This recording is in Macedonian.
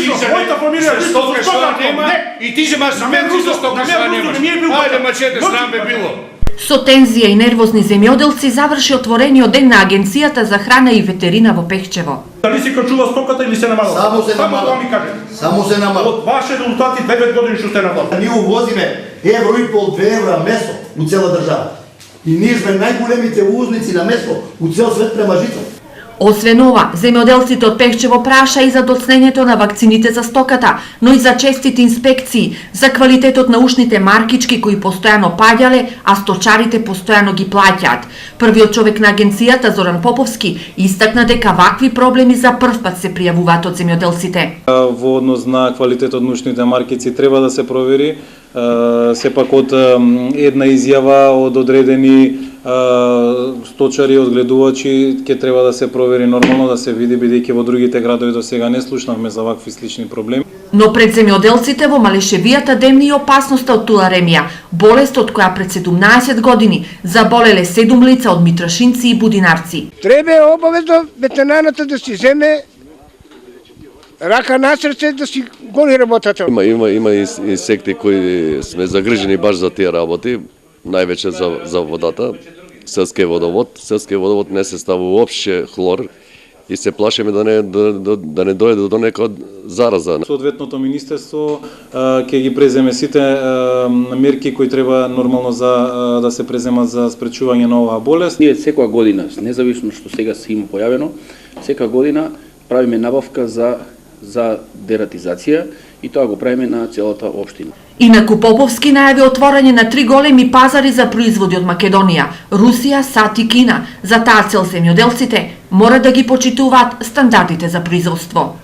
лично, мојата фамилија лично со стока нема. И ти земаш субвенција за стока што немаш. Ајде мачете, срам бе било. Со тензија и нервозни земјоделци заврши отворениот ден на Агенцијата за храна и ветерина во Пехчево. Дали се качува стоката или се намалува? Само се намалува. Само се намалува. Од ваши резултати 9 години што сте на власт. Ние увозиме евро и пол, 2 евра месо у цела држава. И ние сме најголемите увозници на месо у цел свет према жито. Освен ова, земјоделците од Пехчево праша и за доцнењето на вакцините за стоката, но и за честите инспекции, за квалитетот на ушните маркички кои постојано паѓале, а сточарите постојано ги плаќаат. Првиот човек на агенцијата, Зоран Поповски, истакна дека вакви проблеми за прв пат се пријавуваат од земјоделците. Во однос на квалитетот на ушните маркици треба да се провери, сепак од една изјава од одредени сточари, одгледувачи, ќе треба да се провери нормално, да се види, бидејќи во другите градови до сега не слушнавме за вакви слични проблеми. Но пред земјоделците во Малешевијата демни и опасноста од туларемија, болест од која пред 17 години заболеле 7 лица од Митрашинци и Будинарци. Треба обавезно ветеринарната да си земе рака на срце да си гони работата. Има и секти кои сме загрижени баш за тие работи, највеќе за водата. Селскиот водовод не се ставува уопште хлор и се плашиме да не дојде до нека зараза. Соодветното министерство ќе ги преземе сите мерки кои треба нормално да се преземат за спречување на оваа болест. Ние секоја година, независно што сега се има појавено, секоја година правиме набавка за дератизација и тоа го правиме на целата општина. Инаку Поповски најави отворање на 3 големи пазари за производи од Македонија, Русија, САД и Кина. За таа цел земјоделците мора да ги почитуваат стандардите за производство.